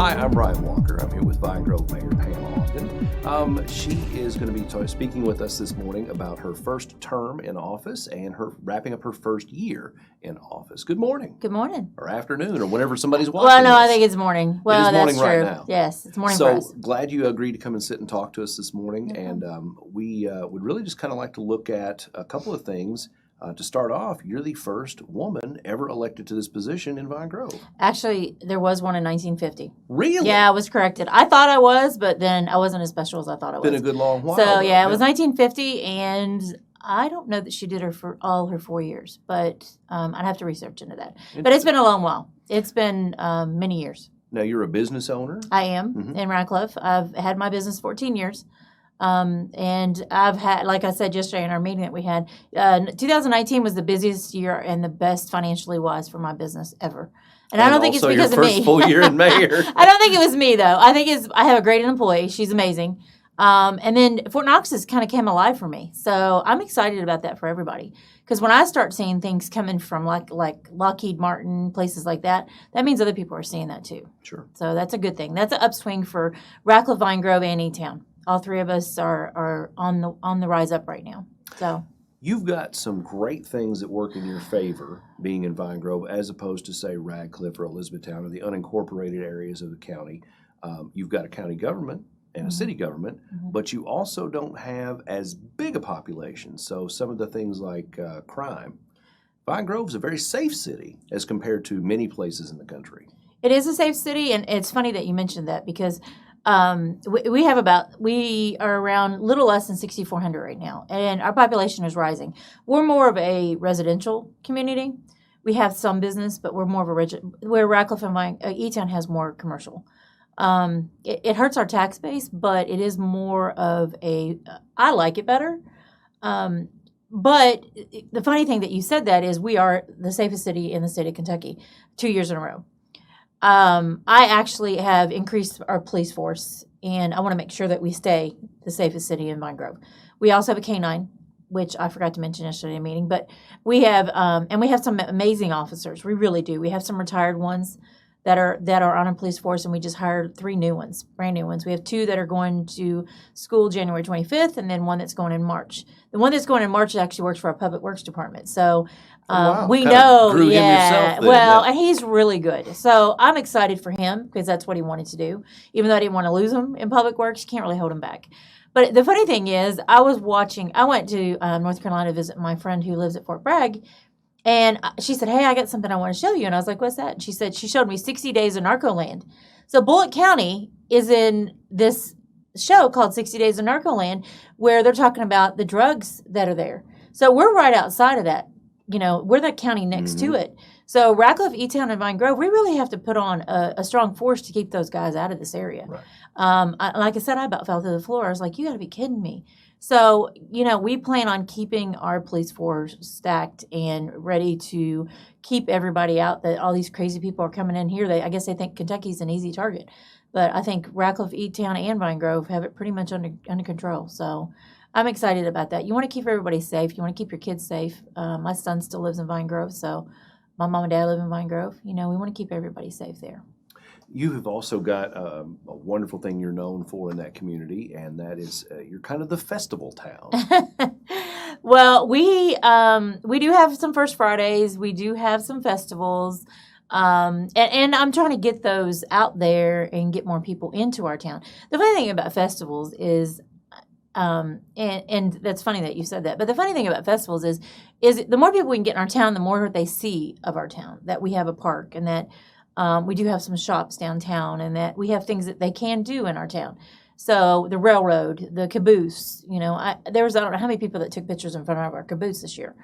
Hi, I'm Brian Walker. I'm here with Vine Grove Mayor Pam Ogden. She is going to be speaking with us this morning about her first term in office and her wrapping up her first year in office. Good morning. Good morning. Or afternoon, or whenever somebody's watching. Well, no, this. I think it's morning. Well, it is morning that's right true. now. Yes, it's morning so for us. Glad you agreed to come and sit and talk to us this morning. Mm-hmm. And we would really just kind of like to look at a couple of things. To start off, you're the first woman ever elected to this position in Vine Grove. Actually, there was one in 1950. Really? Yeah, I was corrected. I thought I was, but then I wasn't as special as I thought I was. Been a good long while. So, yeah, it was 1950, and I don't know that she did her for all her 4 years, but I'd have to research into that. But it's been a long while. It's been many years. Now, you're a business owner? I am in Radcliffe. I've had my business 14 years. And I've had, like I said yesterday in our meeting that we had, 2019 was the busiest year and the best financially wise for my business ever. And I don't think it's because of me. Also, your first full year in mayor. I don't think it was me, though. I think I have a great employee. She's amazing. And then Fort Knox has kind of came alive for me. So I'm excited about that for everybody. Because when I start seeing things coming from like Lockheed Martin, places like that, that means other people are seeing that too. Sure. So that's a good thing. That's an upswing for Radcliffe, Vine Grove, and E-Town. All three of us are on the rise up right now. So you've got some great things that work in your favor being in Vine Grove as opposed to, say, Radcliffe or Elizabethtown or the unincorporated areas of the county. You've got a county government and a city government, but you also don't have as big a population. So some of the things like crime. Vine Grove's a very safe city as compared to many places in the country. It is a safe city, and it's funny that you mentioned that because we are around little less than 6,400 right now, and our population is rising. We're more of a residential community. We have some business, but we're more of where Radcliffe and E-Town has more commercial. It hurts our tax base, but it is more of I like it better. But the funny thing that you said that is we are the safest city in the state of Kentucky 2 years in a row. I actually have increased our police force, and I want to make sure that we stay the safest city in Vine Grove. We also have a K-9, which I forgot to mention yesterday in the meeting, but we have some amazing officers. We really do. We have some retired ones that are on our police force, and we just hired 3 new ones, brand new ones. We have 2 that are going to school January 25th, and then one that's going in March. The one that's going in March actually works for our public works department. So we kind know, of grew him yourself then, and he's really good. So I'm excited for him because that's what he wanted to do. Even though I didn't want to lose him in public works, you can't really hold him back. But the funny thing is, I went to North Carolina to visit my friend who lives at Fort Bragg. And she said, hey, I got something I want to show you. And I was like, what's that? And she showed me 60 Days of Narcoland. So Bullitt County is in this show called 60 Days of Narcoland where they're talking about the drugs that are there. So we're right outside of that. You know, we're the county next to it. So Radcliffe, E-Town, and Vine Grove, we really have to put on a strong force to keep those guys out of this area. Right. Like I said, I about fell through the floor. I was like, you got to be kidding me. So, we plan on keeping our police force stacked and ready to keep everybody out. That all these crazy people are coming in here. I guess they think Kentucky's an easy target. But I think Radcliffe, E-Town, and Vine Grove have it pretty much under control. So I'm excited about that. You want to keep everybody safe. You want to keep your kids safe. My son still lives in Vine Grove, so my mom and dad live in Vine Grove. We want to keep everybody safe there. You have also got a wonderful thing you're known for in that community, and that is you're kind of the festival town. Well, we do have some First Fridays. We do have some festivals. And I'm trying to get those out there and get more people into our town. The funny thing about festivals is, and that's funny that you said that, but the funny thing about festivals is the more people we can get in our town, the more they see of our town, that we have a park and that we do have some shops downtown and that we have things that they can do in our town. So the railroad, the caboose, I don't know how many people that took pictures in front of our caboose this year.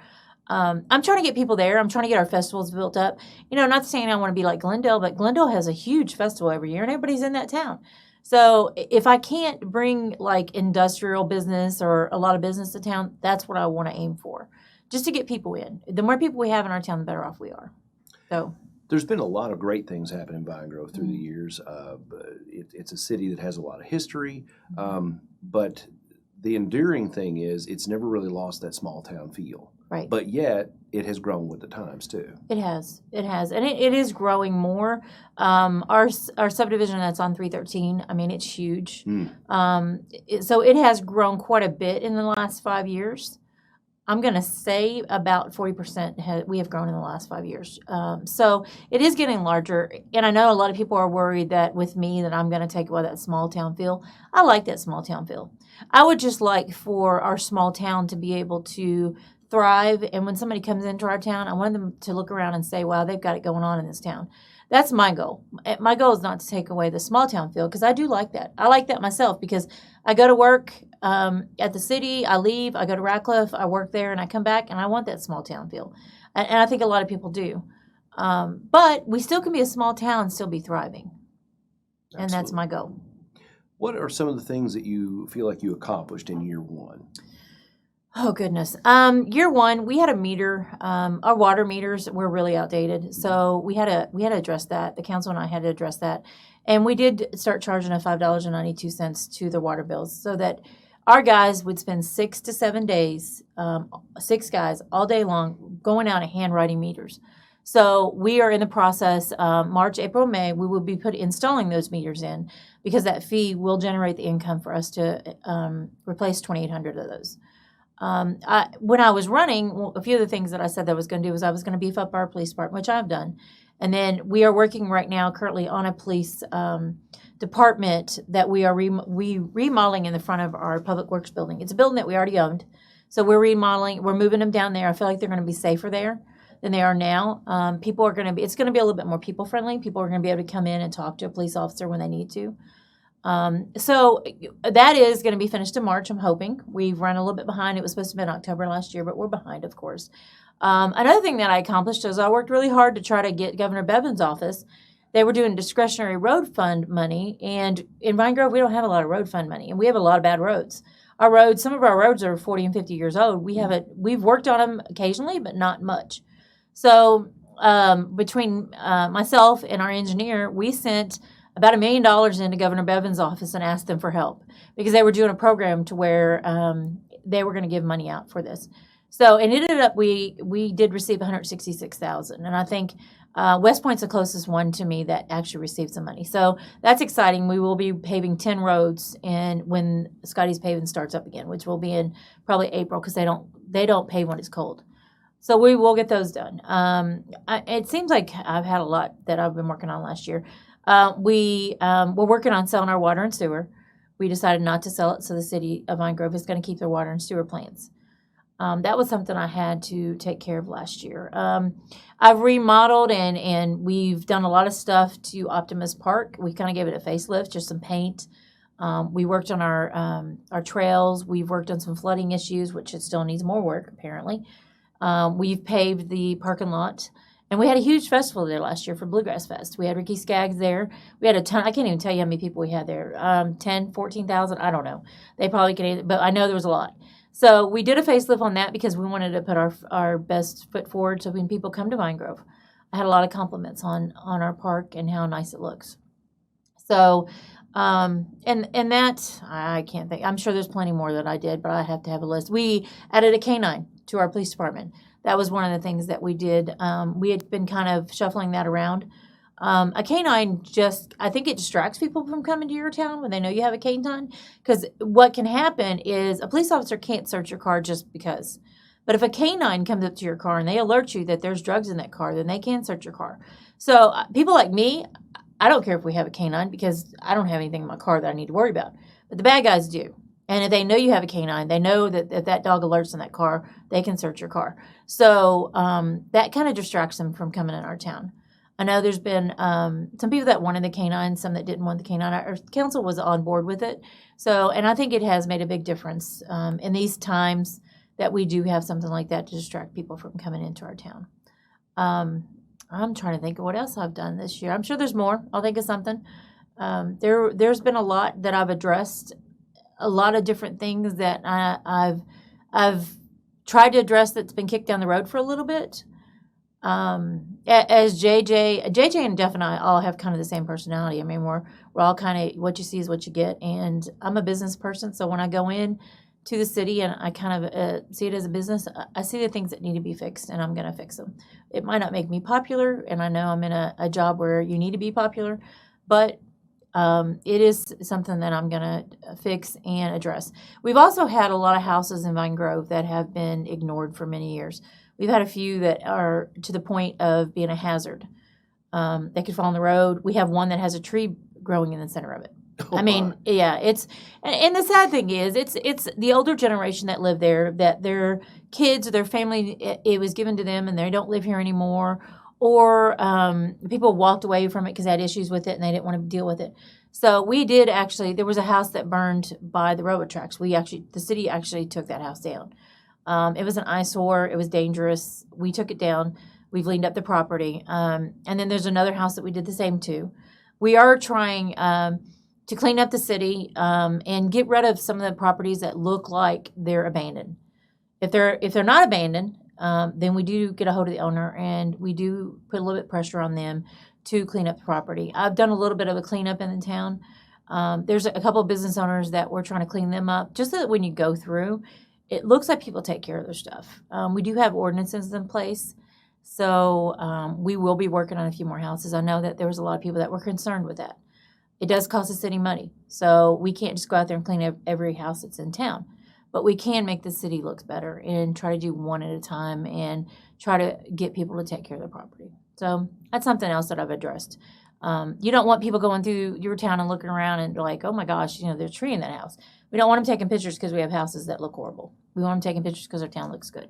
I'm trying to get people there. I'm trying to get our festivals built up. Not saying I want to be like Glendale, but Glendale has a huge festival every year and everybody's in that town. So if I can't bring like industrial business or a lot of business to town, that's what I want to aim for, just to get people in. The more people we have in our town, the better off we are. So there's been a lot of great things happen in Vine Grove through the years. It's a city that has a lot of history, but the enduring thing is it's never really lost that small town feel. Right. But yet it has grown with the times too. It has, and it is growing more. Our subdivision that's on 313. I mean, it's huge. So it has grown quite a bit in the last 5 years. I'm going to say about 40% we have grown in the last 5 years. So it is getting larger, and I know a lot of people are worried that with me that I'm going to take away that small town feel. I like that small town feel. I would just like for our small town to be able to thrive, and when somebody comes into our town, I want them to look around and say, wow, they've got it going on in this town. That's my goal. My goal is not to take away the small town feel, because I do like that. I like that myself, because I go to work at the city, I leave, I go to Radcliffe, I work there, and I come back, and I want that small town feel. And I think a lot of people do. But we still can be a small town and still be thriving. Absolutely. And that's my goal. What are some of the things that you feel like you accomplished in year one? Oh, goodness. Year one, we had a meter. Our water meters were really outdated. So we had to address that. The council and I had to address that. And we did start charging a $5.92 to the water bills, so that our guys would spend 6 to 7 days, 6 guys all day long, going out and handwriting meters. So we are in the process, March, April, May, we will be installing those meters in, because that fee will generate the income for us to replace 2,800 of those. When I was running, a few of the things that I said that I was going to do was I was going to beef up our police department, which I've done. And then we are working right now currently on a police department that we are remodeling in the front of our public works building. It's a building that we already owned. So we're remodeling, we're moving them down there. I feel like they're going to be safer there than they are now. It's going to be a little bit more people friendly. People are going to be able to come in and talk to a police officer when they need to. So that is going to be finished in March, I'm hoping. We've run a little bit behind. It was supposed to be in October last year, but we're behind, of course. Another thing that I accomplished is I worked really hard to try to get Governor Bevin's office. They were doing discretionary road fund money, and in Vine Grove, we don't have a lot of road fund money, and we have a lot of bad roads. Some of our roads are 40 and 50 years old. We've worked on them occasionally, but not much. So between myself and our engineer, we sent about $1 million into Governor Bevin's office and asked them for help, because they were doing a program to where they were going to give money out for this. So it ended up we did receive $166,000, and I think West Point's the closest one to me that actually received some money. So that's exciting. We will be paving 10 roads, and when Scotty's paving starts up again, which will be in probably April, because they don't pave when it's cold. So we will get those done. It seems like I've had a lot that I've been working on last year. We're working on selling our water and sewer. We decided not to sell it, so the city of Vine Grove is going to keep their water and sewer plants. That was something I had to take care of last year. I've remodeled and we've done a lot of stuff to Optimus Park. We kind of gave it a facelift, just some paint. We worked on our trails. We've worked on some flooding issues, which it still needs more work, apparently. We've paved the parking lot. And we had a huge festival there last year for Bluegrass Fest. We had Ricky Skaggs there. We had a ton. I can't even tell you how many people we had there. 10, 14,000. I don't know. They probably could, but I know there was a lot. So we did a facelift on that because we wanted to put our best foot forward. So when people come to Vine Grove, I had a lot of compliments on our park and how nice it looks. So, and that, I can't think. I'm sure there's plenty more that I did, but I have to have a list. We added a canine to our police department. That was one of the things that we did. We had been kind of shuffling that around. A canine I think it distracts people from coming to your town when they know you have a canine. Because what can happen is a police officer can't search your car just because. But if a canine comes up to your car and they alert you that there's drugs in that car, then they can search your car. So people like me, I don't care if we have a canine because I don't have anything in my car that I need to worry about. But the bad guys do. And if they know you have a canine, they know that if that dog alerts in that car, they can search your car. So that kind of distracts them from coming in our town. I know there's been some people that wanted the canine, some that didn't want the canine. Our council was on board with it. So, and I think it has made a big difference in these times that we do have something like that to distract people from coming into our town. I'm trying to think of what else I've done this year. I'm sure there's more. I'll think of something. There's been a lot that I've addressed, a lot of different things that I've tried to address that's been kicked down the road for a little bit. As JJ and Jeff and I all have kind of the same personality. I mean, we're all kind of what you see is what you get. And I'm a business person, so when I go in to the city, and I kind of see it as a business. I see the things that need to be fixed, and I'm going to fix them. It might not make me popular, and I know I'm in a job where you need to be popular, but it is something that I'm going to fix and address. We've also had a lot of houses in Vine Grove that have been ignored for many years. We've had a few that are to the point of being a hazard. They could fall on the road. We have one that has a tree growing in the center of it. Oh, I mean, yeah, and the sad thing is, it's the older generation that live there, that their kids or their family, it was given to them and they don't live here anymore, or people walked away from it because they had issues with it and they didn't want to deal with it. So we did actually, there was a house that burned by the railroad tracks. The city actually took that house down. It was an eyesore. It was dangerous. We took it down. We've cleaned up the property. And then there's another house that we did the same to. We are trying to clean up the city and get rid of some of the properties that look like they're abandoned. If they're not abandoned, then we do get a hold of the owner and we do put a little bit of pressure on them to clean up the property. I've done a little bit of a cleanup in the town. There's a couple of business owners that we're trying to clean them up, just so that when you go through, it looks like people take care of their stuff. We do have ordinances in place, so we will be working on a few more houses. I know that there was a lot of people that were concerned with that. It does cost the city money, so we can't just go out there and clean up every house that's in town. But we can make the city look better and try to do one at a time and try to get people to take care of their property. So that's something else that I've addressed. You don't want people going through your town and looking around and like, oh my gosh, there's a tree in that house. We don't want them taking pictures because we have houses that look horrible. We want them taking pictures because our town looks good.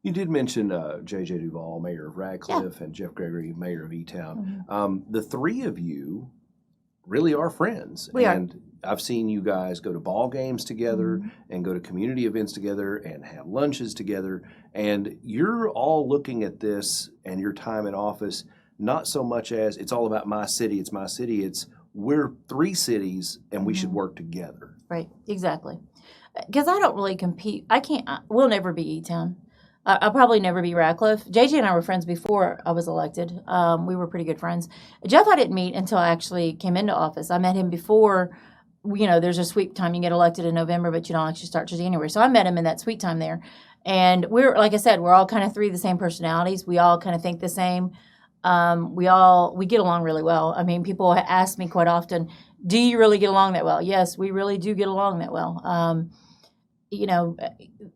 You did mention J.J. Duvall, mayor of Radcliffe, and Jeff Gregory, mayor of E-Town. Mm-hmm. The three of you really are friends. We and I've seen you guys go to ball games together and go to community events together and have lunches together. And you're all looking at this and your time in office not so much as it's all about my city, it's my city. It's we're three cities and we should work together. Right, exactly. Because I don't really compete. We'll never be E-Town. I'll probably never be Radcliffe. JJ and I were friends before I was elected. We were pretty good friends. Jeff I didn't meet until I actually came into office. I met him before, there's a sweep time. You get elected in November, but you don't actually start till January. So I met him in that sweep time there. And like I said, we're all kind of three of the same personalities. We all kind of think the same. We get along really well. I mean, people ask me quite often, do you really get along that well? Yes, we really do get along that well.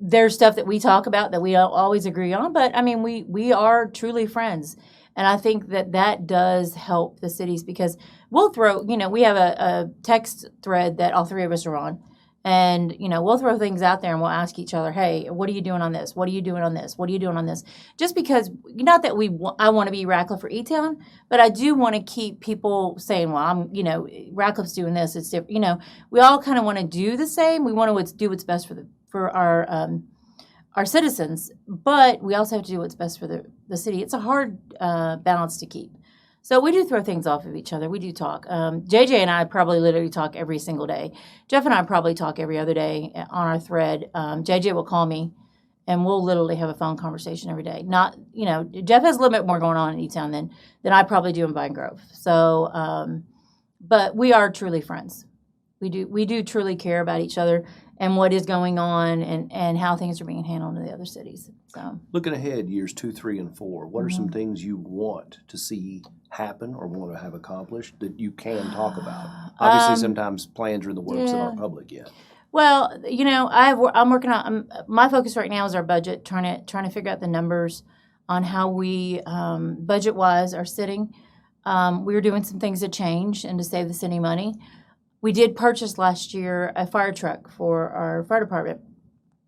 There's stuff that we talk about that we don't always agree on, but I mean, we are truly friends. And I think that does help the cities because we'll throw, we have a text thread that all three of us are on. And, we'll throw things out there and we'll ask each other, hey, what are you doing on this? What are you doing on this? What are you doing on this? Just because, not that I want to be Radcliffe or E-Town, but I do want to keep people saying, well, Radcliffe's doing this. It's different. We all kind of want to do the same. We want to do what's best for our citizens, but we also have to do what's best for the city. It's a hard balance to keep. So we do throw things off of each other. We do talk. JJ and I probably literally talk every single day. Jeff and I probably talk every other day on our thread. JJ will call me, and we'll literally have a phone conversation every day. Not, Jeff has a little bit more going on in E-Town than I probably do in Vine Grove. So, but we are truly friends. We do truly care about each other and what is going on and how things are being handled in the other cities. So, looking ahead, years 2, 3, and 4, what are some things you want to see happen or want to have accomplished that you can talk about? Obviously, sometimes plans are in the works that aren't public yet. Well, I'm working on my focus right now is our budget, trying to figure out the numbers on how we budget wise are sitting. We were doing some things to change and to save the city money. We did purchase last year a fire truck for our fire department.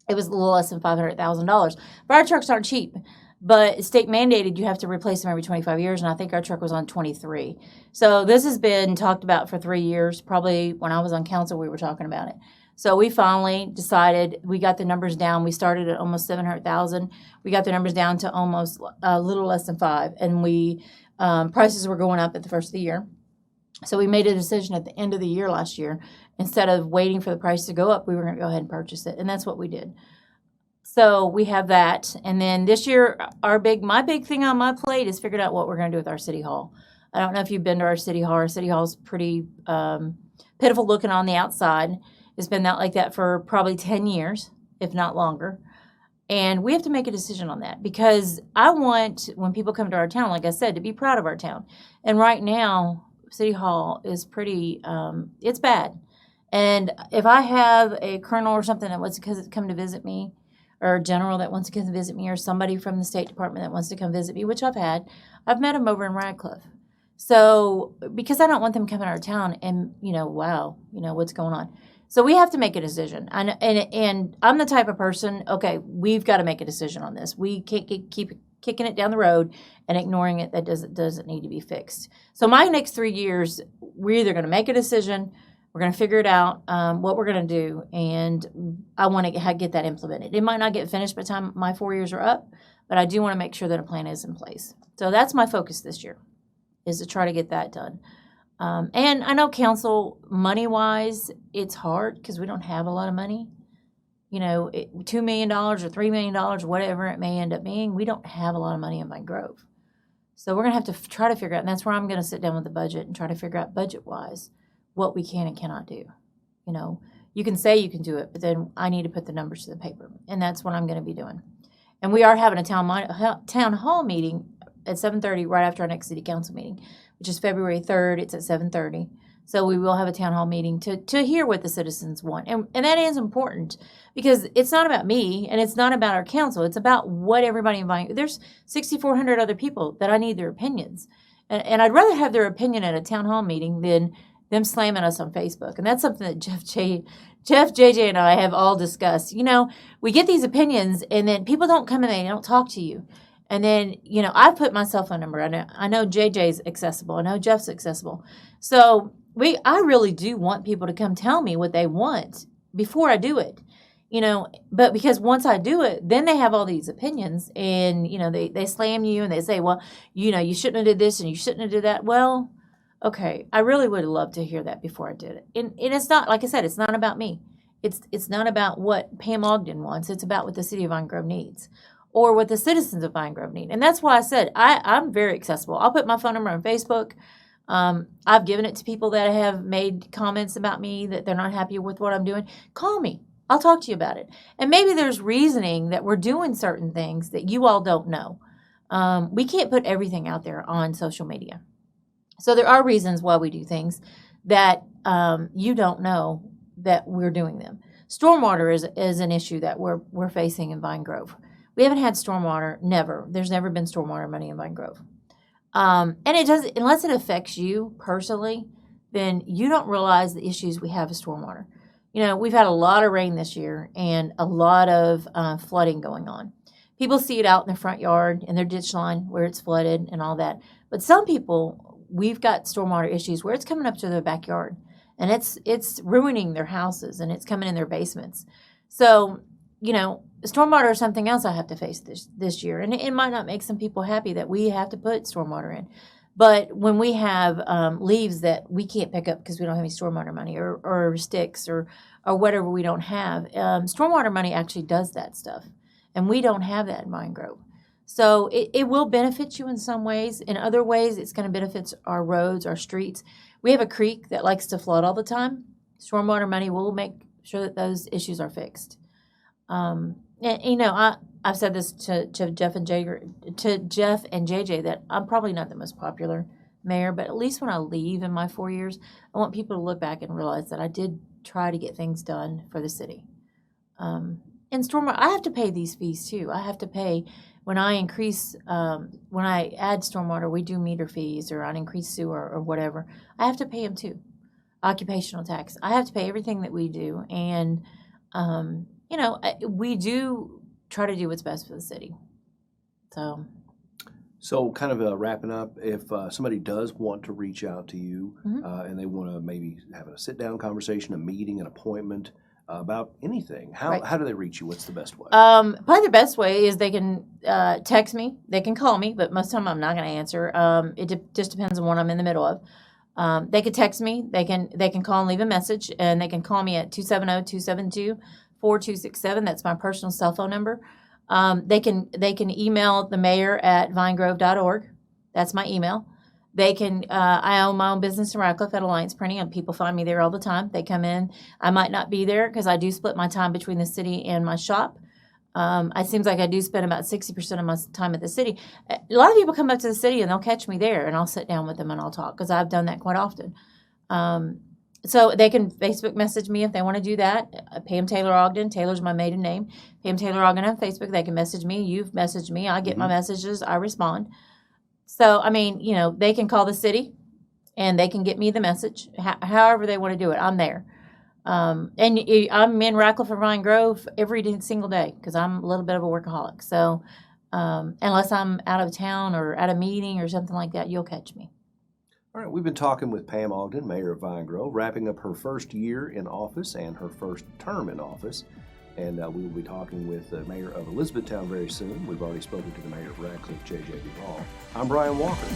It was a little less than $500,000. Fire trucks aren't cheap, but state mandated you have to replace them every 25 years, and I think our truck was on 23. So this has been talked about for 3 years. Probably when I was on council, we were talking about it. So we finally decided, we got the numbers down. We started at almost 700,000. We got the numbers down to almost a little less than 5, and prices were going up at the first of the year. So we made a decision at the end of the year last year, instead of waiting for the price to go up, we were going to go ahead and purchase it, and that's what we did. So we have that, and then this year, my big thing on my plate is figuring out what we're going to do with our city hall. I don't know if you've been to our city hall. Our city hall is pretty pitiful looking on the outside. It's been like that for probably 10 years, if not longer. And we have to make a decision on that because I want, when people come to our town, like I said, to be proud of our town. And right now, City Hall is pretty, it's bad. And if I have a colonel or something that wants to come to visit me, or a general that wants to come visit me, or somebody from the State Department that wants to come visit me, which I've met them over in Radcliffe. So, because I don't want them coming to our town and, wow, what's going on. So we have to make a decision. And I'm the type of person, okay, we've got to make a decision on this. We can't keep kicking it down the road and ignoring it that doesn't need to be fixed. So my next 3 years, we're either going to make a decision, we're going to figure it out, what we're going to do, and I want to get that implemented. It might not get finished by the time my 4 years are up, but I do want to make sure that a plan is in place. So that's my focus this year, is to try to get that done. And I know council, money-wise, it's hard because we don't have a lot of money. $2 million or $3 million, or whatever it may end up being, we don't have a lot of money in Vine Grove. So we're going to have to try to figure out, and that's where I'm going to sit down with the budget and try to figure out budget-wise what we can and cannot do. You can say you can do it, but then I need to put the numbers to the paper, and that's what I'm going to be doing. And we are having a town hall meeting at 7:30 right after our next city council meeting, which is February 3rd. It's at 7:30. So we will have a town hall meeting to hear what the citizens want. And that is important because it's not about me and it's not about our council. It's about what everybody in Vine. There's 6,400 other people that I need their opinions. And I'd rather have their opinion at a town hall meeting than them slamming us on Facebook. And that's something that Jeff, JJ, and I have all discussed. We get these opinions and then people don't come in and they don't talk to you. And then, I put my cell phone number. I know JJ's accessible. I know Jeff's accessible. So I really do want people to come tell me what they want before I do it. But because once I do it, then they have all these opinions and, they slam you and they say, well, you shouldn't have did this and you shouldn't have did that. Well, okay, I really would have loved to hear that before I did it. And it's not, like I said, it's not about me. It's not about what Pam Ogden wants. It's about what the city of Vine Grove needs or what the citizens of Vine Grove need. And that's why I said I'm very accessible. I'll put my phone number on Facebook. I've given it to people that have made comments about me that they're not happy with what I'm doing. Call me. I'll talk to you about it. And maybe there's reasoning that we're doing certain things that you all don't know. We can't put everything out there on social media. So there are reasons why we do things that you don't know that we're doing them. Stormwater is an issue that we're facing in Vine Grove. We haven't had stormwater, never. There's never been stormwater money in Vine Grove. And it does, unless it affects you personally, then you don't realize the issues we have with stormwater. We've had a lot of rain this year and a lot of flooding going on. People see it out in their front yard, in their ditch line where it's flooded and all that. But some people, we've got stormwater issues where it's coming up to their backyard and it's ruining their houses and it's coming in their basements. So, stormwater is something else I have to face this year. And it might not make some people happy that we have to put stormwater in. But when we have leaves that we can't pick up because we don't have any stormwater money or sticks or whatever we don't have, stormwater money actually does that stuff. And we don't have that in Vine Grove. So it will benefit you in some ways. In other ways, it's going to benefit our roads, our streets. We have a creek that likes to flood all the time. Stormwater money will make sure that those issues are fixed. And, I've said this to Jeff and JJ that I'm probably not the most popular mayor, but at least when I leave in my 4 years, I want people to look back and realize that I did try to get things done for the city. And stormwater, I have to pay these fees too. I have to pay when I increase, when I add stormwater, we do meter fees or I increase sewer or whatever. I have to pay them too. Occupational tax. I have to pay everything that we do. And, we do try to do what's best for the city. So kind of wrapping up, if somebody does want to reach out to you and they want to maybe have a sit-down conversation, a meeting, an appointment about anything, how do they reach you? What's the best way? Probably the best way is they can text me. They can call me, but most of the time I'm not going to answer. It just depends on what I'm in the middle of. They could text me. They can call and leave a message, and they can call me at 270-272-4267. That's my personal cell phone number. They can email the mayor at vinegrove.org. That's my email. They can, I own my own business in Radcliffe at Alliance Printing, and people find me there all the time. They come in. I might not be there because I do split my time between the city and my shop. It seems like I do spend about 60% of my time at the city. A lot of people come up to the city and they'll catch me there, and I'll sit down with them and I'll talk because I've done that quite often. So they can Facebook message me if they want to do that. Pam Taylor Ogden. Taylor's my maiden name. Pam Taylor Ogden on Facebook. They can message me. You've messaged me. I get my messages. I respond. So, I mean, they can call the city and they can get me the message. However they want to do it, I'm there. And I'm in Radcliffe and Vine Grove every single day because I'm a little bit of a workaholic. So unless I'm out of town or at a meeting or something like that, you'll catch me. All right, we've been talking with Pam Ogden, Mayor of Vine Grove, wrapping up her first year in office and her first term in office. And we will be talking with the Mayor of Elizabethtown very soon. We've already spoken to the Mayor of Radcliffe, J.J. Ball. I'm Brian Walker.